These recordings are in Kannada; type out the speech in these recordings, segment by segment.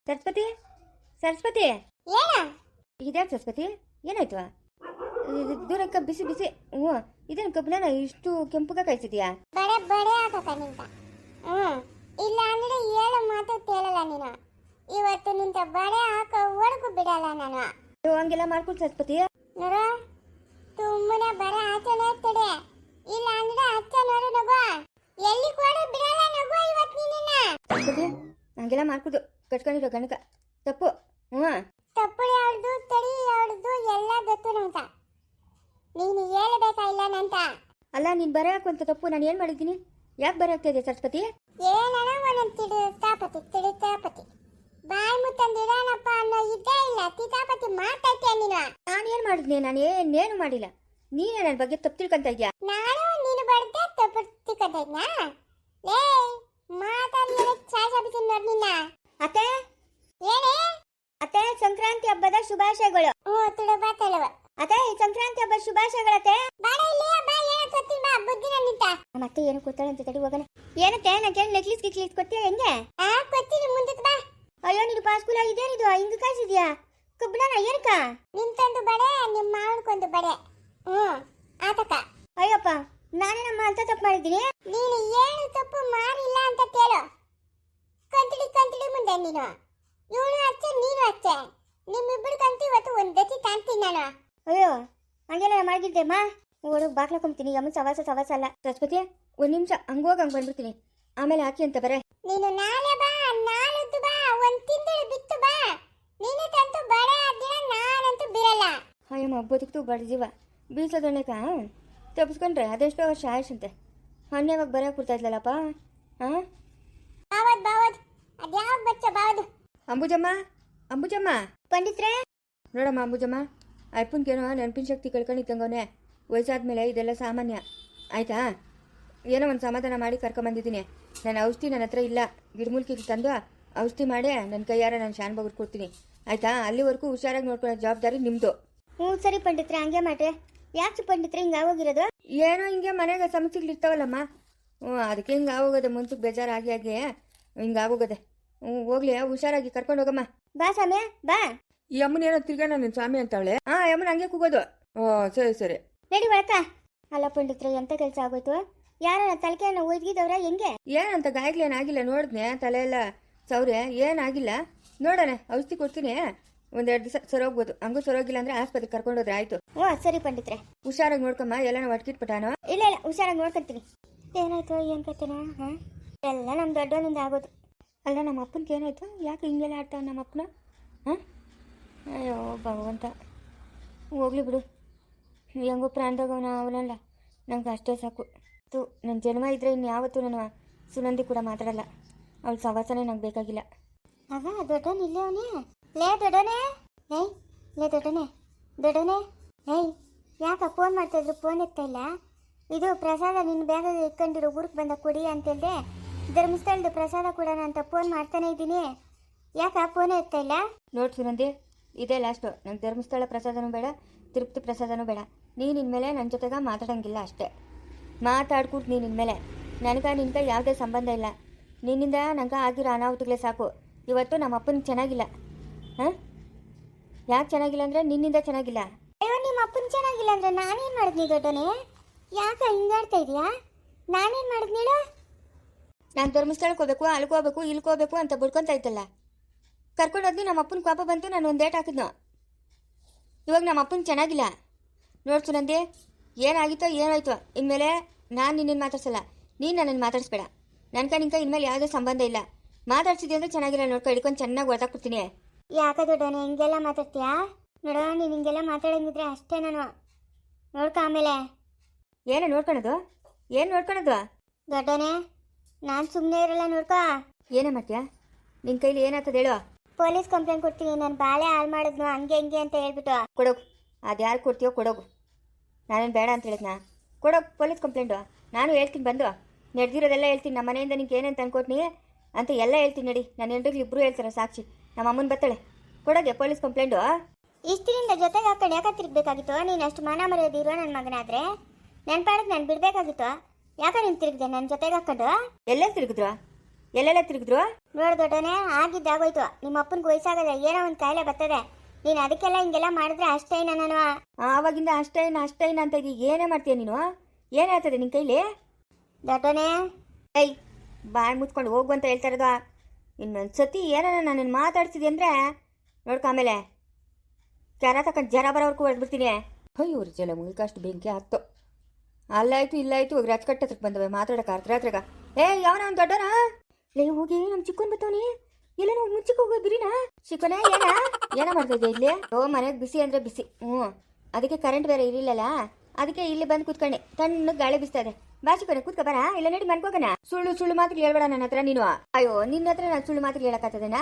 ಸರಸ್ವತಿ ಸರಸ್ವತಿ ಏನ ಇದ್ಯಾಕೆ ಸರಸ್ವತಿ ಏನಾಯ್ತು? ದೂರಕ್ಕ ಬಿಸಿ ಬಿಸಿ. ಹ್ಞೂ ಇದೇನು ಕಬ್ಬನ ಇಷ್ಟು ಕೆಂಪುಗ ಕಾಯಿಸಿದ್ಯಾ? ಬಡೆ ಬಡೆ ಹಾಕಕ ನಿಂತ. ಇಲ್ಲ ಅಂದ್ರೆ ಹೇಳು ಮಾತು ಕೇಳಲ್ಲ ನೀನು. ಇವತ್ತು ನಿಂತ ಬಡೆ ಹಾಕ ಒಳಗೂ ಬಿಡಲ್ಲ ನಾನು. ಹಂಗೆಲ್ಲ ಮಾಡ್ಕೊಳ್ ಸರಸ್ವತಿ. ನೋಡ ತುಂಬನೆ ಬರೆ ಆಚನೆ ತಡೆ. ಇಲ್ಲ ಅಂದ್ರೆ ಅಚ್ಚ ನೋಡು ನಗು. ಎಲ್ಲಿ ಕೂಡ ಬಿಡಲ್ಲ ನಗು ಇವತ್ತು ನಿನ್ನ. ಸರಸ್ವತಿ ಹಂಗೆಲ್ಲ ಮಾಡ್ಕೊಡು. ಕಟ್ಕೊಂಡಿರೋ ಗಣಕ ತಪ್ಪು. ತಪ್ಪು ಯಾವ್ದು ತಡಿ ಯಾವ್ದು ಎಲ್ಲ ಗೊತ್ತು ನಂತ. ನೀನು ಹೇಳಬೇಕಾಗಿಲ್ಲ ನಂತ. ಅಲ್ಲ ನೀನ್ ಬರಕಂತ ತಪ್ಪು ನಾನು ಏನ್ ಮಾಡಿದ್ದೀನಿ? ಯಾಕೆ ಬರಾಕ್ತಾ ಇದೆ ಸರಸ್ವತಿ? ಏನನ ಒಂದೊಂದು ತಿಡು ತಾಪತಿ ಬಾಯಿ ಮುತ್ತಂದಿಡನಪ್ಪ ಅನ್ನೋ ಇದ್ದೇ ಇಲ್ಲ. ತಿತಾಪತಿ ಮಾತಾಡ್ತೀಯ ನೀನು. ನಾನು ಏನ್ ಮಾಡಿದ್ನಿ? ನಾನು ಏನೇನು ಮಾಡಿಲ್ಲ. ನೀನೇ ನನ್ನ ಬಗ್ಗೆ ತಪ್ಪು ತಿಳ್ಕೊಂತ ಇದ್ಯಾ. ನಾನು ನೀನು ಬಡ್ದೆ ತಪ್ಪು ತಿಳ್ಕೊಂತ ಇದ್ನಾ? ಲೇ ಮಾತಾಡಿ ಚಾಚಾಬಿತೀನಿ ನೋಡಿ ನಿನ್ನ. ಅತ್ತೆ ಏನೇ ಅತ್ತೆ, ಸಂಕ್ರಾಂತಿ ಹಬ್ಬದ ಶುಭಾಶಯಗಳು. ತುಳು ತಳುವ ಅತ್ತೆ, ಈ ಸಂಕ್ರಾಂತಿ ಹಬ್ಬದ ಶುಭಾಶಯಗಳತ್ತೆ. ಬಾಡ ಇಲ್ಲಿ ಬಾ. ಏನೋ ಗೊತ್ತಿಲ್ಲ ಬಾ ಬುದ್ಧಿನ ನಿಂತ. ಮತ್ತೆ ಏನು ಗೊತ್ತಾಳ ಅಂತ ತಡಿ ಹೋಗೋಣ. ಏನತ್ತೆ ನನಗೆ ನೆಕ್ಲೆಸ್ ಗಿಕ್ಲೆಸ್ ಕೊಡ್ತೀಯ ಹೆಂಗೆ? ಕೊಡ್ತೀನಿ ಮುಂದಕ್ಕೆ ಬಾ. ಅಯ್ಯೋ ನೀನು ಪಾಸ್ಕೂಲ ಇದೇನಿದು ಹಿಂಗ ಕಾಯಿಸಿದ್ಯಾ? ಕಬ್ಬನ ಏನಕ್ಕ? ನಿಂತೊಂದು ಬಡೆ ನಿಮ್ಮ ಮಾವನ್ಕೊಂದು ಬಡೆ. ಆತಕ. ಅಯ್ಯಪ್ಪ ನಾನೇ ನಮ್ಮ ಅಂತ ತಪ್ಪು ಮಾಡಿದ್ದೀನಿ. ನೀನು ಏನು ತಪ್ಪು ಮಾಡಿಲ್ಲ ಅಂತ ಕೇಳು. ಕಂತಿಡಿ ಮುಂದೆ ನೀನು. ಇವನು ಅಚ್ಚೆ ನೀನು ಅಚ್ಚೆ. ನಿಮ್ಮಿಬ್ಬರು ಕಂತು ಇವತ್ತು ಒಂದು ದತಿ ತಾಂತೀನಿ ನಾನು. ಅಯ್ಯೋ ಹಂಗೆಲ್ಲ ಮಾಡಿದ್ದೆಮ್ಮ. ಓಡು ಬಾಕ್ಲಾಕೊಂತೀನಿ. ಯಮ್ಮ ಸವಾಸ ಅಲ್ಲ ಸರಸ್ವತಿ. ಒಂದ್ ನಿಮಿಷ ಹಂಗೋಗಿ ಹಂಗೆ ಬಂದ್ಬಿಡ್ತೀನಿ. ಆಮೇಲೆ ಹಾಕಿ ಅಂತ ಬರೇ. ನೀನು ನಾಳೆ ಬಾ, ನಾಳದ್ದು ಬಾ, ಒಂದು ತಿಂಗಳು ಬಿತ್ತು ಬಾ. ನೀನು ತಂತು ಬಡೆ ದಿನ ನಾನಂತೂ ಬಿರಲ್ಲ. ಅಯ್ಯಮ್ಮ ಬದುಕ್ತು ಬಡ್ಜೀವ ಬೀಸೋದಣ್ಣಕ ತಪ್ಪಿಸ್ಕೊಂಡ್ರೆ ಅದೆಷ್ಟೋ ವರ್ಷ ಆಯುಷಂತೆ. ಹಣ್ಣೆವಾಗ ಬರೋಕೆ ಕೊಡ್ತಾ ಇದ್ಲಲ್ಲಪ್ಪ. ಬಾವದ್ ಅದ್ಯಾವ ಬಚ್ಚ ಬಾವದು. ಅಂಬುಜಮ್ಮ ಪಂಡಿತ್ರೆ ನೋಡಮ್ಮ ಅಂಬುಜಮ್ಮ, ಅಪ್ಪನ್ಗೇನೋ ನೆನಪಿನ ಶಕ್ತಿ ಕಳ್ಕೊಂಡಿದ್ದಂಗವನೇ. ವಯಸ್ಸಾದ್ಮೇಲೆ ಇದೆಲ್ಲ ಸಾಮಾನ್ಯ ಆಯ್ತಾ? ಏನೋ ಒಂದು ಸಮಾಧಾನ ಮಾಡಿ ಕರ್ಕೊಂಬಂದಿದ್ದೀನಿ. ನನ್ನ ಔಷಧಿ ನನ್ನ ಹತ್ರ ಇಲ್ಲ. ಗಿಡಮೂಲಿಕೆ ತಂದು ಔಷಧಿ ಮಾಡಿ ನನ್ನ ಕೈಯಾರ ನಾನು ಶಾನ್ ಬಗ್ರು ಕೊಡ್ತೀನಿ ಆಯ್ತಾ? ಅಲ್ಲಿವರೆಗೂ ಹುಷಾರಾಗಿ ನೋಡ್ಕೊಳ್ಳೋ ಜವಾಬ್ದಾರಿ ನಿಮ್ಮದು. ಸರಿ ಪಂಡಿತ್ರೆ ಹಂಗೆ ಮಾಡ್ರೆ. ಯಾಕೆ ಪಂಡಿತ್ರೆ ಹಿಂಗೆ ಆಗೋಗಿರೋದು? ಏನೋ ಹಿಂಗೆ ಮನೆಗೆ ಸಮಸ್ಯೆಗಳಿರ್ತಾವಲ್ಲಮ್ಮ. ಅದಕ್ಕೆ ಹಿಂಗೆ ಆಗೋಗದೆ. ಮುನ್ಸಕ್ಕೆ ಬೇಜಾರಾಗಿ ಹಿಂಗೆ ಆಗೋಗದೆ. ಹೋಗ್ಲಿ ಹುಷಾರಾಗಿ ಕರ್ಕೊಂಡು ಹೋಗಮ್ಮ. ಬಾ ಸ್ವಾಮಿ ಬಾ. ಈ ಅಮ್ಮನ ಏನೋ ತಿರ್ಗಾ ನನ್ನ ಸ್ವಾಮಿ ಅಂತವಳೆ. ಅಮ್ಮನ ಹಂಗೆ ಕೂಗೋದು. ಸರಿ ನಡಿ ಒಳಕ. ಅಲ್ಲ ಪಂಡಿತ್ರೆ ಎಂತ ಕೆಲಸ ಆಗೋಯ್ತು? ಯಾರ ತಲೆಕೆಯನ್ನು ಒಯ್ದಿದವ್ರ ಹೆಂಗೆ? ಏನಂತ ಗಾಯಗಳೇನಾಗಿಲ್ಲ. ನೋಡಿದ್ನೆ ತಲೆ ಎಲ್ಲ ಸೌರೆ ಏನಾಗಿಲ್ಲ. ನೋಡೋಣ ಔಷಧಿ ಕೊಡ್ತೀನಿ. ಒಂದೆರಡು ದಿವಸ ಸರೋಗ್ಬೋದು. ಹಂಗೂ ಸರೋಗಿಲ್ಲ ಅಂದ್ರೆ ಆಸ್ಪತ್ರೆಗೆ ಕರ್ಕೊಂಡೋದ್ರೆ ಆಯ್ತು. ಸರಿ ಪಂಡಿತ್ರೆ. ಹುಷಾರಾಗಿ ನೋಡ್ಕಮ್ಮ. ಎಲ್ಲಾನ ಒಟ್ಕಿಟ್ಬಿಟ್ಟಾನೋ? ಇಲ್ಲ ಹುಷಾರಾಗಿ ನೋಡ್ಕೊಂತೀನಿ. ಏನಾಯ್ತು ಏನ್ ಕತೆನಾ? ಎಲ್ಲ ನಮ್ಮ ದೊಡ್ಡವನಿಂದ ಆಗೋದು. ಅಲ್ಲ ನಮ್ಮ ಅಪ್ಪನಿಗೆ ಏನಾಯ್ತು? ಯಾಕೆ ಹಿಂಗೆಲ್ಲ ಆಡ್ತಾವ ನಮ್ಮ ಅಪ್ಪನ? ಅಯ್ಯೋ ಭಗವಂತ, ಹೋಗ್ಲಿ ಬಿಡು. ಹೆಂಗೋ ಪ್ರಾಣದವನ ಅವನಲ್ಲ. ನಂಗೆ ಅಷ್ಟೇ ಸಾಕು. ನನ್ನ ಜನ್ಮ ಇದ್ರೆ ಇನ್ಯಾವತ್ತೂ ನಾನು ಸುನಂದಿ ಕೂಡ ಮಾತಾಡಲ್ಲ. ಅವಳ ಸವಾಸನೆ ನಂಗೆ ಬೇಕಾಗಿಲ್ಲ. ಆಗ ದೊಡ್ಡವನು ಇಲ್ಲೇ ಅವನೇ. ಲೇ ದೊಡ್ಡವನೇ. ದೊಡ್ಡವನೇ ಯಾಕ ಫೋನ್ ಮಾಡ್ತಾಯಿದ್ರು? ಫೋನ್ ಎತ್ತಾ ಇಲ್ಲ. ಇದು ಪ್ರಸಾದ ನಿನ್ನ ಬ್ಯಾಗ ಇಟ್ಕೊಂಡಿರೋ ಊರಿಗೆ ಬಂದ ಕೊಡಿ ಅಂತೇಳಿದೆ. ಧರ್ಮಸ್ಥಳದ ಪ್ರಸಾದ ಕೊಡೋಣ ಅಂತ ಫೋನ್ ಮಾಡ್ತಾನೆ ಇದ್ದೀನಿ. ಯಾಕ ಫೋನೇ ಎತ್ತಾ ಇಲ್ಲ? ನೋಡಿ ಸುನಂದಿ, ಇದೇ ಲಾಸ್ಟು. ನಂಗೆ ಧರ್ಮಸ್ಥಳ ಪ್ರಸಾದನೂ ಬೇಡ, ತಿರುಪತಿ ಪ್ರಸಾದನೂ ಬೇಡ. ನೀನು ಇನ್ಮೇಲೆ ನನ್ನ ಜೊತೆಗೆ ಮಾತಾಡೋಂಗಿಲ್ಲ ಅಷ್ಟೇ. ಮಾತಾಡ್ಕೊಟ್ಟು ನೀನು ಇನ್ಮೇಲೆ ನಿನ್ಗೆ ಯಾವುದೇ ಸಂಬಂಧ ಇಲ್ಲ. ನಿನ್ನಿಂದ ನಂಗೆ ಆಗಿರೋ ಅನಾಹುತಗಳೇ ಸಾಕು. ಇವತ್ತು ನಮ್ಮ ಅಪ್ಪನಿಗೆ ಚೆನ್ನಾಗಿಲ್ಲ. ಯಾಕೆ ಚೆನ್ನಾಗಿಲ್ಲ ಅಂದರೆ ನಿನ್ನಿಂದ ಚೆನ್ನಾಗಿಲ್ಲ. ಅಯ್ಯೋ ನಿಮ್ಮ ಅಪ್ಪನ ಚೆನ್ನಾಗಿಲ್ಲ ಅಂದರೆ ನಾನೇನು ಮಾಡಿದ್ನಿ ದೊಡ್ಡನೇ? ಯಾಕೆ ಹಿಂಗಾಡ್ತಾ ಇದೆಯಾ? ನಾನೇನು ಮಾಡಿದ್ನೇಳು? ನಾನು ಧರ್ಮಸ್ಥಳಕ್ಕೆ ಹೋಗ್ಬೇಕು, ಅಲ್ಲಿಗೆ ಹೋಗ್ಬೇಕು, ಇಲ್ಲಿಗೆ ಹೋಗ್ಬೇಕು ಅಂತ ಬಿಡ್ಕೊತಾ ಇದ್ದಲ್ಲ. ಕರ್ಕೊಂಡು ಹೋದ್ನಿ. ನಮ್ಮ ಅಪ್ಪನ ಕೋಪ ಬಂತು. ನಾನು ಒಂದು ಡೇಟ್ ಹಾಕಿದ್ನು. ಇವಾಗ ನಮ್ಮ ಅಪ್ಪನ ಚೆನ್ನಾಗಿಲ್ಲ. ನೋಡ್ಸು ನಂದಿ, ಏನಾಗಿತ್ತೋ ಏನಾಯ್ತು. ಇನ್ಮೇಲೆ ನಾನು ನಿನ್ನನ್ನು ಮಾತಾಡ್ಸಲ್ಲ, ನೀನು ನನ್ನನ್ನು ಮಾತಾಡಿಸ್ಬೇಡ. ನಿನ್ಕ ಇನ್ಮೇಲೆ ಯಾವುದೇ ಸಂಬಂಧ ಇಲ್ಲ. ಮಾತಾಡ್ಸಿದ್ದೆ ಅಂದರೆ ಚೆನ್ನಾಗಿಲ್ಲ. ನೋಡ್ಕೊ ಹಿಡ್ಕೊಂಡು ಚೆನ್ನಾಗಿ ಹೊಡೆದಾಕ್ಬಿಡ್ತೀನಿ. ಯಾಕೆ ದೊಡ್ಡವನೇ ಹಿಂಗೆಲ್ಲ ಮಾತಾಡ್ತೀಯಾ? ನೋಡೋ ನೀನು ಹಿಂಗೆಲ್ಲ ಮಾತಾಡಂಗಿದ್ರೆ ಅಷ್ಟೇ. ನಾನು ನೋಡ್ಕೊ ಆಮೇಲೆ. ಏನು ನೋಡ್ಕೊಳೋದು? ದೊಡ್ಡವನೇ ನಾನು ಸುಮ್ಮನೆ ಇರಲ್ಲ. ನೋಡ್ಕೊ. ಏನೇ ಮಾಡ್ತೀಯಾ? ನಿನ್ನ ಕೈಲಿ ಏನಾಗ್ತದೆ ಹೇಳು? ಪೊಲೀಸ್ ಕಂಪ್ಲೇಂಟ್ ಕೊಡ್ತೀನಿ. ನಾನು ಬಾಳೆ ಹಾಳು ಮಾಡಿದ್ನು ಹಂಗೆ ಅಂತ ಹೇಳ್ಬಿಟ್ಟು. ಕೊಡೋಗು. ಅದು ಯಾರು ಕೊಡ್ತೀಯೋ ಕೊಡೋಗು. ನಾನೇನು ಬೇಡ ಅಂತ ಹೇಳಿದ್ನಾ? ಕೊಡೋಗು ಪೊಲೀಸ್ ಕಂಪ್ಲೇಂಟು. ನಾನು ಹೇಳ್ತೀನಿ ಬಂದು. ನಡೆದಿರೋದೆಲ್ಲ ಹೇಳ್ತೀನಿ. ನಮ್ಮ ಮನೆಯಿಂದ ನಿಂಗೆ ಏನೇನು ತಂದ್ಕೊಟ್ನಿ ಅಂತ ಎಲ್ಲ ಹೇಳ್ತೀನಿ. ನಡಿ, ನನ್ನ ಹೆಂಡ್ರಿಗೆ ಇಬ್ಬರು ಹೇಳ್ತಾರೆ ಸಾಕ್ಷಿ. ನಮ್ಮ ಅಮ್ಮನ ಬತ್ತಾಳೆ. ಕೊಡೋಗೆ ಪೊಲೀಸ್ ಕಂಪ್ಲೇಂಟು. ಇಷ್ಟಿನಿಂದ ಜೊತೆಗೆ ಹಾಕೊಂಡು ಯಾಕೆ ತಿರುಗಬೇಕಾಗಿತ್ತು? ನೀನು ಅಷ್ಟು ಮಾನ ಮರ್ಯಾದಿರೋ ನನ್ನ ಮಗನಾದರೆ ನನ್ನ ಪಾಡಕ್ಕೆ ನಾನು ಬಿಡಬೇಕಾಗಿತ್ತು. ಯಾಕೆ ನೀನು ತಿರುಗಿದೆ ನನ್ನ ಜೊತೆಗೆ ಹಾಕೊಂಡು? ಎಲ್ಲೇ ತಿರುಗಿದ್ರು? ಎಲ್ಲೆಲ್ಲ ತಿರುಗಿದ್ರು? ನೋಡು ದೊಡ್ಡವನೇ, ಆಗಿದ್ದಾಗೋಯ್ತು. ನಿಮ್ಮ ಅಪ್ಪನಿಗೆ ವಯಸ್ಸಾಗದೆ, ಏನೋ ಒಂದು ಕಾಯಿಲೆ ಬರ್ತದೆ. ನೀನು ಅದಕ್ಕೆಲ್ಲ ಹಿಂಗೆಲ್ಲ ಮಾಡಿದ್ರೆ ಅಷ್ಟೇನ ನಾನು. ಆವಾಗಿಂದ ಅಷ್ಟೇನ ಅಂತ ಇದೀಗ ಏನೇ ಮಾಡ್ತೀಯ ನೀನು? ಏನಾಗ್ತದೆ ನಿನ್ನ ಕೈಲಿ? ದೊಡ್ಡವನೇ, ಏಯ್ ಬಾಯಿ ಮುಚ್ಕೊಂಡು ಹೋಗು ಅಂತ ಹೇಳ್ತಾ ಇರೋದು. ಇನ್ನೊಂದು ಸತಿ ಏನಾರ ನನ್ನನ್ನು ಮಾತಾಡ್ಸಿದೆ ಅಂದರೆ ನೋಡ್ಕೊ, ಆಮೇಲೆ ಕೆರ ತಕೊಂಡು ಜರ ಬರೋವರೆಗೂ ಹೊಡೆದ್ಬಿಡ್ತೀನಿ. ಅಯ್ಯೋ ಜಲ ಮುಗಿಕಷ್ಟು ಬೆಂಕಿ ಹತ್ತು. ಅಲ್ಲಾಯ್ತು ಇಲ್ಲಾಯ್ತು ರಚಕಟ್ಟ ಹತ್ರಕ್ಕೆ ಬಂದವೆ ಮಾತಾಡೋಕೆ ಅರ್ಧರಾತ್ರಿಗ. ಯಾವನ ಒಂದು ದೊಡ್ಡನ ಲೇ ಹೋಗಿ ನಮ್ಮ ಚಿಕ್ಕನ್ ಬತ್ತವನಿ. ಇಲ್ಲ ನಾವು ಮುಚ್ಚಿಗೆ ಹೋಗೋ ಬಿರಿನಾ ಚಿಕ್ಕನೇ ಏನ ಮಾಡ್ತಾ ಇದ್ದೆ ಇಲ್ಲಿ? ಮನೆಗೆ ಬಿಸಿ ಅಂದರೆ ಬಿಸಿ. ಅದಕ್ಕೆ ಕರೆಂಟ್ ಬೇರೆ ಇರಲಿಲ್ಲಲ್ಲ, ಅದಕ್ಕೆ ಇಲ್ಲಿ ಬಂದು ಕೂತ್ಕೊಂಡೆ. ತಣ್ಣಗೆ ಗಾಳಿ ಬಿಸ್ತದೆ. ಬಾ ಚಿಕ್ಕನೆ ಕೂತ್ಕ ಬರ. ಇಲ್ಲ ನಡಿ ಮನ್ಕೋಗಣ. ಸುಳ್ಳು ಮಾತ್ರ ಹೇಳ್ಬೇಡ ನನ್ನ ಹತ್ರ ನೀನು. ಅಯ್ಯೋ ನಿನ್ನ ಹತ್ರ ನಾನು ಸುಳ್ಳು ಮಾತ್ರ ಹೇಳಕ್ಕಾಗ್ತದೇನಾ?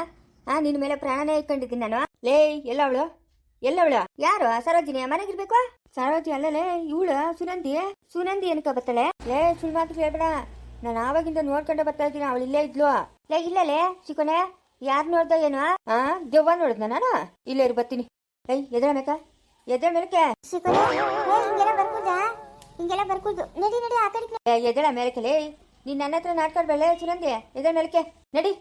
ನಿನ್ನ ಮೇಲೆ ಪ್ರಾಣನೇ ಇಟ್ಕೊಂಡಿದ್ದೀನಿ ನಾನು. ಲೇ ಎಲ್ಲವಳು ಯಾರು? ಸರೋಜಿನಿ ಮನೆಗಿರ್ಬೇಕು? ಸರೋಜಿ ಅಲ್ಲಲೇ ಇವಳು ಸುನಂದಿ ಏನಕ್ಕ ಬತ್ತಾಳೆ? ಲೇ ಸುಳ್ಳು ಮಾತ್ರ ಹೇಳ್ಬೇಡ. ನಾನು ಆವಾಗಿಂದ ನೋಡ್ಕೊಂಡೆ ಬರ್ತಾ ಇದ್ದೀನಿ. ಅವಳು ಇಲ್ಲೇ ಇದ್ಲು. ಲೇ ಇಲ್ಲಲೇ ಚಿಕ್ಕನೆ, ಯಾರು ನೋಡ್ದ ಏನೋ? ದೆವ್ವ ನೋಡಿದ್ನ ನಾನು? ಇಲ್ಲೇ ಇರು ಬರ್ತೀನಿ. ಎದ್ರ ಮೇಲಕ್ಕೆ ಹಿಂಗೆಲ್ಲ ಬರ್ಕೂಡ್ದು. ನಡಿ ಆ ಕಡೆ. ಎದಳ ಮೇಲಕ್ಕೆ ಲೇ. ನೀನ್ ನನ್ನ ಹತ್ರ ನಾಟ್ಕೊಡ್ಬೇಳೆ ಸುನಂದಿ. ಎದ್ರ ಮೇಲಕ್ಕೆ ನಡಿ.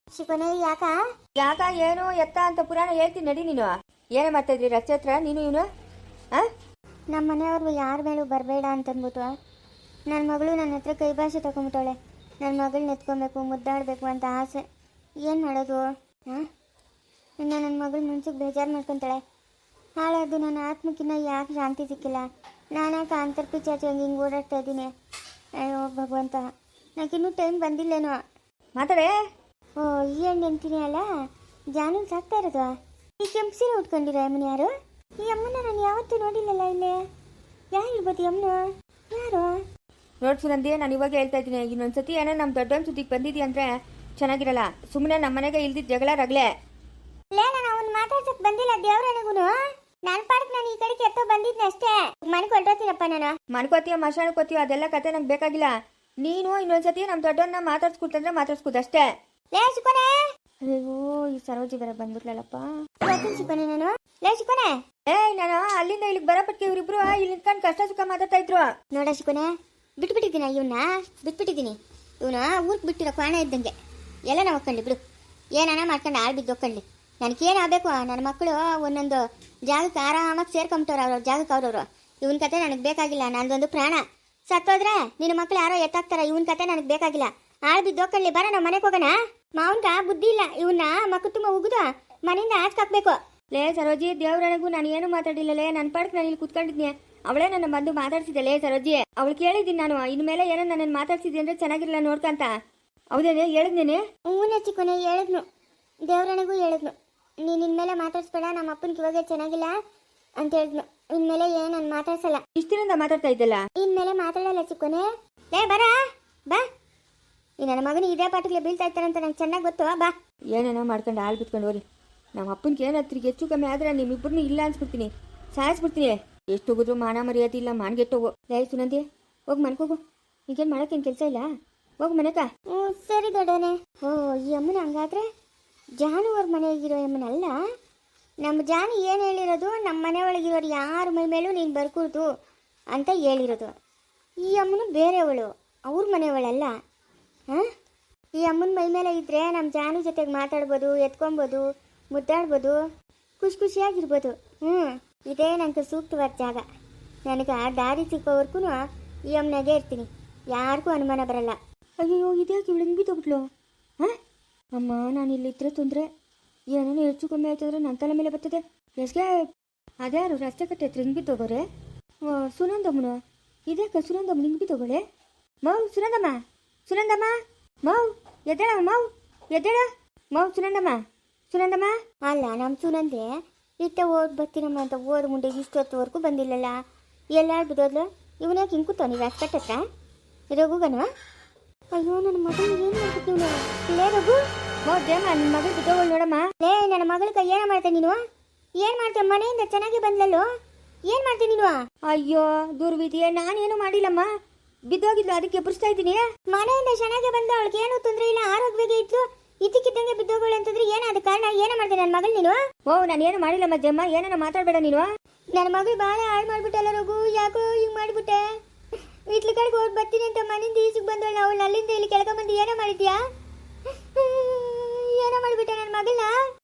ಶಿವನೇ ಯಾಕ ಏನು ಎತ್ತ ಅಂತ ಪುರಾಣ ಹೇಳ್ತೀನಿ. ನಡಿ ನೀನು. ಏನೇ ಮಾಡ್ತಾ ಇದ್ರಿ ರಚ ಹತ್ರ ನೀನು ಇವನು? ನಮ್ಮ ಮನೆಯವ್ರು ಯಾರ ಮೇಲೂ ಬರಬೇಡ ಅಂತಂದ್ಬಿಟ್ಟು ನನ್ನ ಮಗಳು ನನ್ನ ಹತ್ರ ಕೈ ಭಾಷೆ ತಗೊಂಬಿಟ್ಟವಳೆ. ನನ್ನ ಮಗಳನ್ನ ಎತ್ಕೊಬೇಕು, ಮುದ್ದಾಡಬೇಕು ಅಂತ ಆಸೆ. ಏನು ಮಾಡೋದು? ಇನ್ನು ನನ್ನ ಮಗಳು ಮನ್ಸಿಗೆ ಬೇಜಾರು ಮಾಡ್ಕೊತಾಳೆ. ಹಾಳಾದ್ದು ನನ್ನ ಆತ್ಮಕ್ಕಿನ್ನ ಯಾಕೆ ಶಾಂತಿ ಸಿಕ್ಕಿಲ್ಲ? ನಾನ್ಯಾಕೆ ಅಂತರ್ಪಿಚಾಚಿ ಹಿಂಗೆ ಓಡಾಡ್ತಾ ಇದ್ದೀನಿ? ಅಯ್ಯೋ ಭಗವಂತ, ನನಗಿನ್ನೂ ಟೈಮ್ ಬಂದಿಲ್ಲೇನೋ. ಮಾತಾಡೇ. ಓ ಈ ಹಣ್ಣು ಅಂತೀನಿ ಅಲ್ಲ, ಜಾನು ಸಾಕ್ತಾ ಇರೋದು. ಈ ಕೆಂಪು ಸೀರೆ ಉಟ್ಕೊಂಡಿರೋ ಅಮ್ಮನ ಯಾರು? ಈ ಅಮ್ಮನ ನಾನು ಯಾವತ್ತೂ ನೋಡಿಲ್ಲಲ್ಲ. ಇಲ್ಲೇ ಯಾರು ಇರ್ಬೋದು ಈ ಅಮ್ಮನ? ಯಾರು? ನೋಡ್ ಸುನಂದಿ, ನಾನು ಇವಾಗ ಹೇಳ್ತಾ ಇದ್ದೀನಿ. ಇನ್ನೊಂದ್ಸತಿ ಏನೋ ನಮ್ಮ ದೊಡ್ಡವನ್ ಸುದ್ದಿಗೆ ಬಂದಿದ್ದಿ ಅಂದ್ರೆ ಚೆನ್ನಾಗಿರಲ್ಲ. ಸುಮ್ಮನೆ ನಮ್ಮ ಮನೆಗೆ ಇಲ್ದಿದ್ದ ಜಗಳ ರಗ್ಲೆ. ನಾನು ಅವನ್ ಮಾತಾಡ್ಸಕ್ ಬಂದಿಲ್ಲ ದೇವ್ರನಿಗೂ. ನನ್ನ ಪಾಡಕ್ ನಾನು ಈ ಕಡೆಗೆ ಎತ್ತೋ ಬಂದಿದ್ನೆ ಅಷ್ಟೇ. ಮನೆ ಕೊಟ್ಟೋತೀನಪ್ಪ ನಾನು. ಮನ್ಕೋತೀಯ ಮಶಾಣಕೋತೀಯ ಅದೆಲ್ಲ ಕತೆ ನಂಗೆ ಬೇಕಾಗಿಲ್ಲ. ನೀನು ಇನ್ನೊಂದ್ಸತಿ ನಮ್ಮ ದೊಡ್ಡವನ್ನ ಮಾತಾಡ್ಸ್ಕೊಡ್ತಂದ್ರೆ ಮಾತಾಡ್ಸ್ಕೊದು ಅಷ್ಟೇ. ಅಯ್ಯೋ ಈ ಸರೋಜಿ ಬೇರೆ ಬಂದ್ಬಿಟ್ಲಲ್ಲಪ್ಪ. ಶಿಕೋನೆ ನಾನು. ಲೇ ಶಿಕೋನೆ, ನಾನು ಅಲ್ಲಿಂದ ಇಲ್ಲಿಗೆ ಬರಪಟ್ಕೆ ಇವರಿಬ್ರು ಇಲ್ಲಿ ನಿಂತ್ಕೊಂಡು ಕಷ್ಟ ಸುಖ ಮಾತಾಡ್ತಾ ಇದ್ರು. ನೋಡ ಶಿಕೋನೆ, ಬಿಟ್ಬಿಟ್ಟಿದ್ದೀನಿ ಇವನ್ನ. ಬಿಟ್ಬಿಟ್ಟಿದ್ದೀನಿ ಇವನ. ಊರ್ಕ್ ಬಿಟ್ಟಿರೋ ಕಾಣ ಇದ್ದಂಗೆ ಎಲ್ಲ ನಾವು ಒಕ್ಕೊಂಡ್ಲಿ ಬಿಡು. ಏನಾನ ಮಾಡ್ಕೊಂಡು ಆಳ್ ಬಿದ್ದು ಒಕ್ಕೊಂಡ್ಲಿ. ನನಗೇನು ಆಗಬೇಕು? ನನ್ನ ಮಕ್ಕಳು ಒಂದೊಂದು ಜಾಗಕ್ಕೆ ಆರಾಮಾಗಿ ಸೇರ್ಕೊಂಬಿಟ್ಟವ್ರು. ಅವ್ರವ್ರ ಜಾಗಕ್ಕೆ ಅವ್ರವ್ರು. ಇವನ್ ಕತೆ ನನಗೆ ಬೇಕಾಗಿಲ್ಲ. ನಂದೊಂದು ಪ್ರಾಣ ಸತ್ತೋದ್ರೆ ನಿನ್ನ ಮಕ್ಳು ಯಾರೋ ಎತ್ತಾಕ್ತಾರ. ಇವನ್ ಕತೆ ನನಗೆ ಬೇಕಾಗಿಲ್ಲ. ಆಳ್ ಬಿದ್ದು ಒಕ್ಕೊಂಡ್ಲಿ. ಬರ ನಾವು ಮನೆಗೆ ಹೋಗೋಣ. ಮಾವನ್ಗ ಬುದ್ಧಿ ಇಲ್ಲ. ಇವನ್ನ ಮಕ್ಕಳು ತುಂಬ ಉಗಿದು ಮನೆಯಿಂದ ಆಚಕಾಕ್ಬೇಕು. ಲೇ ಸರೋಜಿ, ದೇವ್ರನಿಗೂ ನಾನು ಏನು ಮಾತಾಡಿಲ್ಲಲೇ. ನನ್ನ ಪಾಡಕ್ಕೆ ನಾನು ಇಲ್ಲಿ ಕುತ್ಕೊಂಡಿದ್ನಿ. ಅವಳೇ ನನ್ನ ಬಂದು ಮಾತಾಡ್ಸಿದ್ದಲೇ ಸರೋಜಿ. ಅವಳು ಕೇಳಿದ್ದೀನಿ ನಾನು. ಇನ್ಮೇಲೆ ಏನೋ ನನ್ನನ್ನು ಮಾತಾಡ್ಸಿದ್ದೆ ಅಂದ್ರೆ ಚೆನ್ನಾಗಿರಲ್ಲ ನೋಡ್ಕಂತ. ಹೌದೇನೆ ಹೇಳಿದ್ನೇನೆ? ಹೂನೆ ಚಿಕ್ಕೋನೆ, ಹೇಳಿದ್ನು. ದೇವ್ರನಿಗೂ ಹೇಳಿದ್ನು, ನೀನು ಇನ್ಮೇಲೆ ಮಾತಾಡ್ಸ್ಬೇಡ, ನಮ್ಮ ಅಪ್ಪನಿಗೆ ಇವಾಗ ಚೆನ್ನಾಗಿಲ್ಲ ಅಂತ ಹೇಳಿದ್ನು. ಇನ್ಮೇಲೆ ಏನು ನಾನು ಮಾತಾಡ್ಸಲ್ಲ. ಇಷ್ಟಿನಿಂದ ಮಾತಾಡ್ತಾ ಇದ್ದಲ್ಲ, ಇನ್ಮೇಲೆ ಮಾತಾಡಲ್ಲ ಚಿಕ್ಕೋನೆ. ಲೇ ಬರ ಬಾ. ಈ ನನ್ನ ಮಗನಿಗೆ ಇದೇ ಪಾಠಕ್ಕೆ ಬೀಳ್ತಾ ಇರ್ತಾರಂತ ನಂಗೆ ಚೆನ್ನಾಗಿ ಗೊತ್ತು. ಬಾ. ಏನೇನೋ ಮಾಡ್ಕೊಂಡು ಹಾಳು ಬಿತ್ಕೊಂಡು ಹೋಗ್ರಿ. ನಮ್ಮ ಅಪ್ಪನಿಗೆ ಏನಾತ್ರಿಗೆ ಹೆಚ್ಚು ಕಮ್ಮಿ ಆದ್ರೆ ನಿಮ್ಮಿಬ್ಬರನ್ನ ಇಲ್ಲ ಅನ್ಸ್ಬಿಡ್ತೀನಿ, ಸಾಯಿಸ್ಬಿಡ್ತೀನಿ. ಎಷ್ಟು ಹೋಗಿದ್ರು ಮಾನ ಮರ್ಯಾದೆ ಇಲ್ಲ. ಮಾನ್ಗೆಟ್ಟೋಗು. ಲೇ ಸುನಂದಿ, ಹೋಗಿ ಮನ್ಕೋಗು. ಈಗೇನು ಮಾಡೋಕ್ಕೇನು ಕೆಲಸ ಇಲ್ಲ. ಹೋಗು ಮನೆಕ. ಸರಿ ದೊಡ್ಡವನೇ. ಓ ಈ ಅಮ್ಮನ ಹಂಗಾದ್ರೆ ಜಾನು ಅವ್ರ ಮನೆಯಾಗಿರೋ ಅಮ್ಮನಲ್ಲ. ನಮ್ಮ ಜಾನು ಏನು ಹೇಳಿರೋದು? ನಮ್ಮ ಮನೆ ಒಳಗಿರೋರು ಯಾರ ಮೈ ಮೇಲೂ ನೀನು ಬರ್ಕೂಡ್ದು ಅಂತ ಹೇಳಿರೋದು. ಈ ಅಮ್ಮನು ಬೇರೆಯವಳು, ಅವ್ರ ಮನೆಯವಳಲ್ಲ. ಈ ಅಮ್ಮನ ಮೈ ಮೇಲೆ ಇದ್ದರೆ ನಮ್ಮ ಜಾನು ಜೊತೆಗೆ ಮಾತಾಡ್ಬೋದು, ಎತ್ಕೊಬೋದು, ಮುದ್ದಾಡ್ಬೋದು, ಖುಷಿಯಾಗಿರ್ಬೋದು. ಇದೇ ನನಗೆ ಸೂಕ್ತವಾದ ಜಾಗ. ನನಗೆ ದಾರಿ ಸಿಕ್ಕೋವರೆಗೂ ಈ ಅಮ್ಮನಾಗೆ ಇರ್ತೀನಿ. ಯಾರಿಗೂ ಅನುಮಾನ ಬರಲ್ಲ. ಅಯ್ಯೋ ಇದ್ಯಾಕೆ ಇವಳು ಹಿಂಗೆ ಬಿದ್ದೋಗ್ಬಿಟ್ಲು? ಅಮ್ಮ ನಾನು ಇಲ್ಲಿದ್ರೆ ತೊಂದರೆ. ಏನೋ ಹೆಚ್ಚು ಕಮ್ಮಿ ಆಯ್ತಂದ್ರೆ ನನ್ನ ತಲೆ ಮೇಲೆ ಬರ್ತದೆ. ಎಸ್ಗೆ ಅದ್ಯಾರು ರಸ್ತೆ ಕಟ್ಟೆ ಹತ್ರ ಹಿಂಗೆ ಬಿದ್ದೋಗೋರೆ? ಸುನಂದಮ್ಮನು ಇದ್ಯಾಕ ಸುನಂದಮ್ಮನ ಹಿಂಗೆ ಬಿದ್ದೋಗೋಳೆ? ಮೌ ಸುನಂದಮ್ಮ ಮೌ ಎದ್ದೇಳ. ಮೌ ಸುನಂದಮ್ಮ ಅಲ್ಲ ನಮ್ಮ ಸುನಂದೆ ಇತ್ತ ಓದ್ ಬರ್ತೀನಮ್ಮ ಅಂತ ಓದ್ ಮುಂದೆ ಇಷ್ಟೊತ್ತವರೆಗೂ ಬಂದಿಲ್ಲಲ್ಲ. ಎಲ್ಲ ಬಿದ್ದೋದ್ಲು. ಇವನ್ಯಾಕೆ ಹಿಂಗೆ ಕೂತವ ನೀವು ರಸ್ತೆ ಹತ್ರ? ರಘುಗನ? ಅಯ್ಯೋ ನನ್ನ ಮಗಳು ಏನು ಮಾಡ್ಬಿಟ್ಟು ನೀವು? ಲೇ ರಘು, ದೇಮ್ಮ ನಿನ್ನ ಮಗಳು ಬಿದ್ದೋಗಳು ನೋಡಮ್ಮ. ಲೇ ನನ್ನ ಮಗಳ ಏನು ಮಾಡ್ತೆ ನೀನು? ಏನು ಮಾಡ್ತೆ? ಮನೆಯಿಂದ ಚೆನ್ನಾಗಿ ಬಂದ್ಲಲ್ಲೋ, ಏನು ಮಾಡ್ತೆ ನೀನು? ಅಯ್ಯೋ ದುರ್ವಿಧಿಯೇ, ನಾನೇನು ಮಾಡಿಲ್ಲಮ್ಮ. ಬಿದ್ದೋಗಿದ್ಲು, ಅದಕ್ಕೆ ಎಬ್ಬರಿಸ್ತಾ ಇದ್ದೀನಿ. ಮನೆಯಿಂದ ಚೆನ್ನಾಗಿ ಬಂದ, ಅವಳಿಗೆ ಏನು ತೊಂದರೆ ಇಲ್ಲ, ಆರೋಗ್ಯವಾಗಿ ಇತ್ತು. ಇದ್ದಕ್ಕಿದ್ದಂಗೆ ಬಿದ್ದೋಗಳು ಅಂತಂದ್ರೆ ಏನಾದ ಕಾರಣ? ಏನು ಮಾಡ್ದೆ ನನ್ನ ಮಗಳು ನೀನು? ನಾನೇನು ಮಾಡಿಲ್ಲಮ್ಮ ಜಮ್ಮ, ಏನಾರ ಮಾತಾಡಬೇಡ ನೀನು. ನನ್ನ ಮಗಳು ಭಾಳ ಹಾಳು ಮಾಡ್ಬಿಟ್ಟಲ್ಲ ರಘು. ಯಾಕೋ ಹಿಂಗೆ ಮಾಡಿಬಿಟ್ಟೆ? ಇಟ್ಲ ಕಡೆಗೆ ಹೋಗಿ ಬರ್ತೀನಿ ಅಂತ ಮನೆಯಿಂದ ಈಚೆಗೆ ಬಂದವಳು. ಅವಳು ಅಲ್ಲಿಂದ ಇಲ್ಲಿ ಕೆಳಗೆ ಬಂದು ಏನೋ ಮಾಡಿದ್ಯಾ? ಏನೋ ಮಾಡಿಬಿಟ್ಟೆ ನನ್ನ ಮಗಳನ್ನ.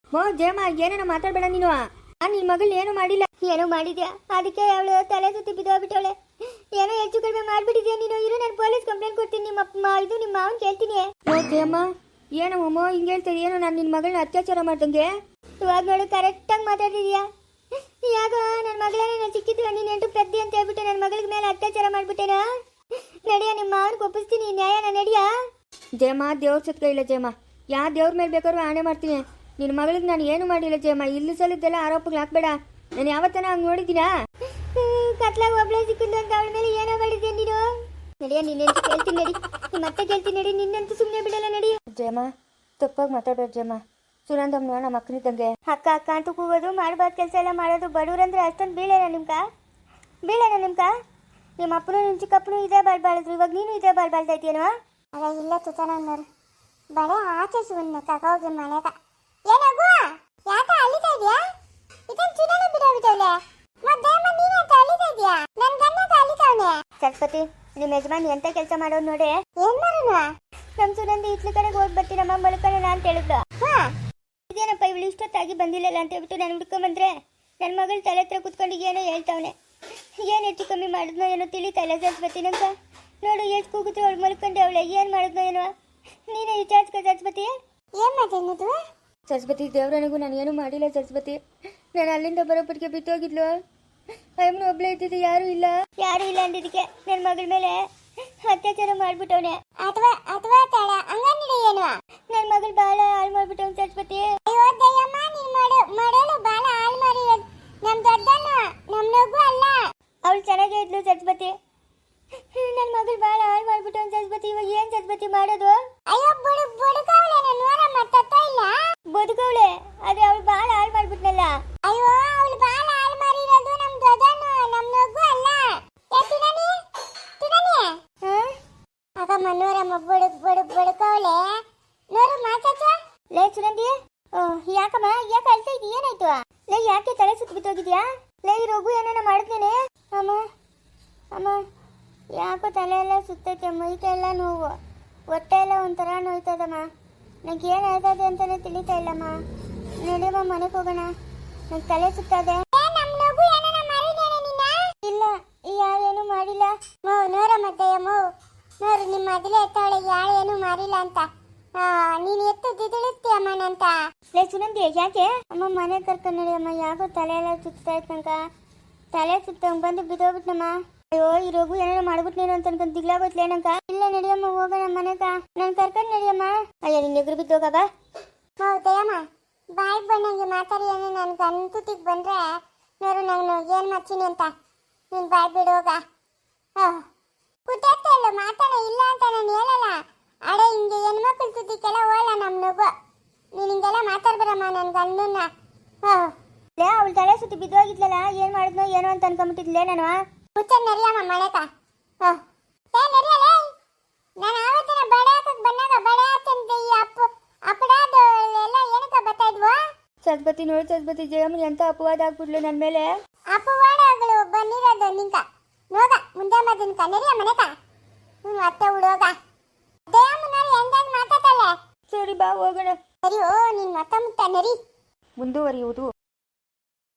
ಜಯಮ್ಮ ಏನೇನೋ ಮಾತಾಡ್ಬೇಡ ನೀನು. ನಾನು ನಿನ್ನ ಮಗಳು ಏನೂ ಮಾಡಿಲ್ಲ. ಏನೋ ಮಾಡಿದ್ಯಾ, ಅದಕ್ಕೆ ಅವಳು ತಲೆ ಸುತ್ತಿ ಬಿದ್ದೋಗ್ಬಿಟ್ಟವಳೆ. ಏನೋ ಹೆಚ್ಚು ಕಡಿಮೆ ಮಾಡ್ಬಿಟ್ಟಿದ್ಯಾ ನೀನು. ಇರು, ನಾನು ಪೊಲೀಸ್ ಕಂಪ್ಲೇಂಟ್ ಕೊಡ್ತೀನಿ. ನಿಮ್ಮ ಮಾವನ್ ಕೇಳ್ತೀನಿ. ಜಯಮ್ಮ ಏನಮ್ಮ ಹಿಂಗೆ ಹೇಳ್ತಾ ಏನೋ ನಾನು ನಿನ್ನ ಮಗಳನ್ನ ಅತ್ಯಾಚಾರ ಮಾಡ್ದಂಗೆ. ಇವಾಗ ನೋಡು ಕರೆಕ್ಟಾಗಿ ಮಾತಾಡಿದ್ಯಾ. ಯಾಕ ನನ್ನ ಮಗಳೇ ನಾನು ಸಿಕ್ಕಿದ್ವ ನೀನು ಎಂಟು ಪ್ರತಿ ಅಂತ ಹೇಳ್ಬಿಟ್ಟು ನನ್ನ ಮಗಳಿಗೆ ಮೇಲೆ ಅತ್ಯಾಚಾರ ಮಾಡ್ಬಿಟ್ಟೇನಾ? ನಡಿಯ, ನಿಮ್ಮ ಮಾವನ್ ಒಪ್ಪಿಸ್ತೀನಿ. ನ್ಯಾಯನ ನಡಿಯಾ. ಜಯಮ್ಮ ದೇವ್ರ ಸತ್ಕ ಇಲ್ಲ ಜಯಮ್ಮ. ಯಾವ ದೇವ್ರ ಮೇಲೆ ಬೇಕಾದ್ರೂ ಆಣೆ ಮಾಡ್ತೀನಿ. ನಿನ್ನ ಮಗಳಿಗೆ ನಾನು ಏನು ಮಾಡಿಲ್ಲ ಜಯಮ್ಮ. ಇಲ್ಲಿ ಸಲಿದ್ದೆಲ್ಲ ಆರೋಪಗಳು ಹಾಕ್ಬೇಡ. ನಾನು ಯಾವತ್ತನ ಹಂಗೆ ನೋಡಿದ್ದೀನಾ? ಕತ್ಲಾಗ ಒಬ್ಳೆ ಸಿಕ್ಕಿದ್ದು ಅಂತ ಅವಳ ಮೇಲೆ ಏನೋ ಮಾಡಿದ್ಯಾ ನೀನು? ನಡಿಯ, ನಿನ್ನೆಂತ ಕೇಳ್ತೀನಿ ನಡಿ. ಮತ್ತೆ ಕೇಳ್ತೀನಿ ನಡಿ. ನಿನ್ನಂತೂ ಸುಮ್ಮನೆ ಬಿಡಲ್ಲ ನಡಿ. ಜಯಮ್ಮ ತಪ್ಪಾಗಿ ಮಾತಾಡ್ಬೇಡ ಜಯಮ್ಮ. ಸುನಂದಮ್ಮ ನಮ್ಮ ಅಕ್ಕನಿದ್ದಂಗೆ. ಅಕ್ಕ ಅಕ್ಕ ಅಂತ ಕೂಗೋದು, ಮಾಡಬಾರ್ದು ಕೆಲಸ ಎಲ್ಲ ಮಾಡೋದು. ಬಡವ್ರಂದ್ರೆ ಅಷ್ಟೊಂದು ಬೀಳೇನ ನಿಮ್ಕ? ನಿಮ್ಮ ಅಪ್ಪನು ನಿಮ್ಮ ಚಿಕ್ಕಪ್ಪನು ಇದೇ ಬಾಳ್ಬಾಳಿದ್ರು. ಇವಾಗ ನೀನು ಇದೇ ಬಾಳ್ಬಾಳ್ತಾ ಇದೆಯೇನೋ? ಅದ ಇಲ್ಲ ತುತನವ್ರು ಬಡ ಆಚೆ ಸುಮ್ಮನೆ ಹೋಗಿ ಮನೆಗ. ಏನಾಗು ಯಾಕ ಅಲ್ಲಿತಾ ಇದೆಯಾ? ಇದನ್ನು ಚುನಾವಣೆ ಬಿಡೋಬಿಟ್ಟವಳೆ. ಮತ್ತೆ ನೀನು ಅಂತ ಅಲ್ಲಿತಾ ಇದೆಯಾ? ನನ್ನ ಗಂಡ ಅಲ್ಲಿತಾವನೆ. ಸರಸ್ವತಿ, ನಿಮ್ಮ ಯಜಮಾನ್ ಎಂತ ಕೆಲಸ ಮಾಡೋದು ನೋಡಿ. ಏನ್ ಮಾಡೋಣ? ನಮ್ಮ ಸುನಂದಿ ಇತ್ಲ ಕಡೆಗೆ ಹೋಗಿ ಬರ್ತೀನಮ್ಮ ಮಲ್ಕೊಳ್ಳೋಣ ಅಂತ ಹೇಳಿದ್ಲು. ಇದೇನಪ್ಪ ಇವಳು ಇಷ್ಟೊತ್ತಾಗಿ ಬಂದಿಲ್ಲಲ್ಲ ಅಂತ ಹೇಳ್ಬಿಟ್ಟು ನಾನು ಹುಡ್ಕೊಂಬಂದ್ರೆ ನನ್ನ ಮಗಳು ತಲೆ ಹತ್ರ ಕುತ್ಕೊಂಡು ಏನೋ ಹೇಳ್ತಾವನೆ. ಏನು ಹೆಚ್ಚು ಕಮ್ಮಿ ಮಾಡಿದ್ನೋ ಏನೋ ತಿಳಿತಾ ಇಲ್ಲ ಸರಸ್ವತಿ. ನಂಗೆ ನೋಡು ಎಷ್ಟು ಕೂಗಿದ್ರೆ ಅವಳು ಮಲ್ಕೊಂಡೆ ಅವಳೆ. ಏನು ಮಾಡಿದ್ನೋ ಏನೋ. ನೀನೇ ವಿಚಾರಿಸ್ಕೊ ಸರಸ್ವತಿ. ಏನು ಮಾತಾಡೋದು? ಸರಸ್ವತಿ ದೇವ್ರನಿಗೂ ನಾನು ಏನೂ ಮಾಡಿಲ್ಲ ಸರಸ್ವತಿ. ನಾನು ಅಲ್ಲಿಂದ ಬರೋಪಟ್ಟಿಗೆ ಬಿತ್ತೋಗಿದ್ಲು. ಅಮ್ಮನ ಒಬ್ಳೆ ಇದ್ದಿದ್ದು, ಯಾರೂ ಇಲ್ಲ ಅಂದಿದ್ದಕ್ಕೆ ನನ್ನ ಮಗಳ ಮೇಲೆ ಅತ್ಯಾಚಾರ ಮಾಡ್ಬಿಟ್ಟವನೆ. ಅಥವಾ ತಡ ಹಂಗಂದ್ರೆ ಏನು? ನನ್ನ ಮಗಳು ಬಾಳ ಹಾಳು ಮಾಡ್ಬಿಟ್ಟವನು ಸರಸ್ವತಿ. ಅಯ್ಯೋ ದಯ್ಯಮ್ಮ, ನೀನ್ ಮಾಡಲು ಬಾಳ ಹಾಳು ಮಾಡಿರೋದು ನಮ್ ದೊಡ್ಡಣ್ಣ, ನಮ್ ನಗು ಅಲ್ಲ. ಅವಳು ಚೆನ್ನಾಗೇ ಇದ್ಲು ಸರಸ್ವತಿ. ನನ್ನ ಮಗಳು ಬಾಳ ಹಾಳು ಮಾಡ್ಬಿಟ್ಟವನು ಸರಸ್ವತಿ. ಇವಾಗ ಏನ್ ಸರಸ್ವತಿ ಮಾಡೋದು? ಅಯ್ಯೋ ಬದುಕವಳೆ, ಬದುಕವಳೆ ಆದ್ರೆ ಅವಳು ಬಾಳ ಹಾಳು ಮಾಡ್ಬಿಟ್ನಲ್ಲ. ಅಯ್ಯೋ ಅವಳು ಬಾಳ ಹಾಳು ಮಾಡಿರೋದು ನಮ್ ದೊಡ್ಡಣ್ಣ, ನಮ್ ನಗು ಅಲ್ಲ. ಆಗ ಮನೋರಮ್ಮ ಬದುಕವಳೆ ನೋಡು ಮಾತಾಡ್ಸ. ಲೇ ಸುನಂದಿ, ಯಾಕಮ್ಮ ಯಾಕೆ ಅಳ್ತಾ ಇದ್ದಿ? ಏನಾಯ್ತು? ಲೇ ಯಾಕೆ ತಲೆ ಸುತ್ತ ಬಿತ್ತೋಗಿದ್ಯಾ? ಲೇ ಈ ರೋಗು ಏನೇನ ಮಾಡಿದ್ನೇನೆ? ಅಮ್ಮ ಯಾಕೋ ತಲೆ ಎಲ್ಲ ಸುತ್ತೈತೆ, ಮೈಕ ಎಲ್ಲ ನೋವು, ಹೊಟ್ಟೆ ಎಲ್ಲ ಒಂಥರ ನೋಯ್ತದಮ್ಮ. ನಂಗೆ ಏನು ಆಯ್ತದೆ ಅಂತಾನೆ ತಿಳಿತಾ ಇಲ್ಲಮ್ಮ. ನಡಿಯಮ್ಮ ಮನೆಗೆ ಹೋಗೋಣ, ನಂಗೆ ತಲೆ ಸುತ್ತದೆ. ಇಲ್ಲ, ಯಾರೇನು ಮಾಡಿಲ್ಲ. ನೋರಮ್ಮ ದಯ್ಯಮ್ಮ, ನೋರು ನಿಮ್ಮ ಮದುವೆ ಎತ್ತವಳೆ ಯಾಳೇನು ಮಾಡಿಲ್ಲ ಅಂತ. ನೀನು ಎತ್ತು ತಿಳಿಸ್ತೀಯಮ್ಮ ನಂತ. ಲೇ ಸುನಂದಿ, ಯಾಕೆ ಅಮ್ಮ ಮನೆ ಕರ್ಕೊಂಡು ನಡಿಯಮ್ಮ? ಯಾಕೋ ತಲೆ ಎಲ್ಲ ಸುತ್ತಾ ಇತ್ತಂಕ. ತಲೆ ಸುತ್ತ ಬಂದು ಬಿದ್ದೋಗ್ಬಿಟ್ನಮ್ಮ. ಅಯ್ಯೋ ಈ ರೋಗು ಏನೇನೋ ಮಾಡ್ಬಿಟ್ನೇನೋ ಅಂತ ಅನ್ಕೊಂಡು ದಿಗ್ಲಾಗೋತ್ಲೇ ನಂಕ. ಇಲ್ಲ ನಡಿಯಮ್ಮ ಹೋಗೋಣ ಮನೆಗ, ನಾನು ಕರ್ಕೊಂಡು ನಡಿಯಮ್ಮ. ಅಯ್ಯೋ ನಿನ್ನ ಎದುರು ಬಿದ್ದೋಗ ಬಾ. ಹೌದಯ್ಯಮ್ಮ, ಬಾಯಿ ಬಂದಂಗೆ ಮಾತಾಡಿ ಏನೋ ನನ್ಗೆ ಅನ್ಕೂತಿಗೆ ಬಂದ್ರೆ ನೋಡು ನಾನು ಏನು ಮಚ್ಚಿನಿ ಅಂತ. ನೀನು ಬಾಯಿ ಬಿಡೋಗ. ಕುಟೇತ ಇಲ್ಲ ಮಾತಾಡ ಇಲ್ಲ ಅಂತ ನಾನು ಹೇಳಲ್ಲ. ಅಡೆ ಹಿಂಗೆ ಹೆಣ್ಮಕ್ಳು ತುದಿಕ್ಕೆಲ್ಲ ಹೋಲ್ಲ ನಮ್ಮ ನಗು. ನೀನು ಹಿಂಗೆಲ್ಲ ಮಾತಾಡ್ಬರಮ್ಮ ನನ್ನ ಗಂಡನ್ನ. ಲೇ ಅವಳು ತಲೆ ಸುತ್ತಿ ಬಿದ್ದೋಗಿದ್ಲಲ್ಲ, ಏನು ಮಾಡಿದ್ನೋ ಏನೋ ಅಂತ ಅನ್ಕೊಂಬಿಟ್ಟಿದ್ಲೇ ನಾನು. ಹುಚ್ಚ ನರಿಯಮ್ಮ ಮಳೆಕ. ನರಿಯಲ್ಲ, ನಾನು ಆವತ್ತಿನ ಬಡೆ ಹಾಕಕ್ಕೆ ಬಂದಾಗ ಬಡೆ ಹಾಕಂತ ಈ ಅಪ್ಪಡಾದ ಎಲ್ಲ ಏನಕ್ಕ ಬರ್ತಾ ಇದ್ವು? ಸರಸ್ವತಿ ನೋಡಿ ಸರಸ್ವತಿ, ಜಯಮ್ಮ ಎಂತ ಅಪವಾದ ಆಗ್ಬಿಡ್ಲು ನನ್ನ ಮೇಲೆ. ಅಪವಾದಗಳು ಬಂದಿರೋದು ನಿಂಕ. ನೋಗ ಮುಂದೆ ಮದಿನ್ಕ ನರಿಯ ಮನೆಕ. ಮತ್ತೆ ಹುಡುಗ ದೇವಮ್ಮನರಿ ಹೆಂಗಾಗಿ ಮಾತಾಡಲ್ಲ. ಸರಿ ಬಾ ಹೋಗೋಣ. ಸರಿ, ಓ ನೀನ್ ಮತ್ತ ನರಿ. ಮುಂದುವರಿಯುವುದು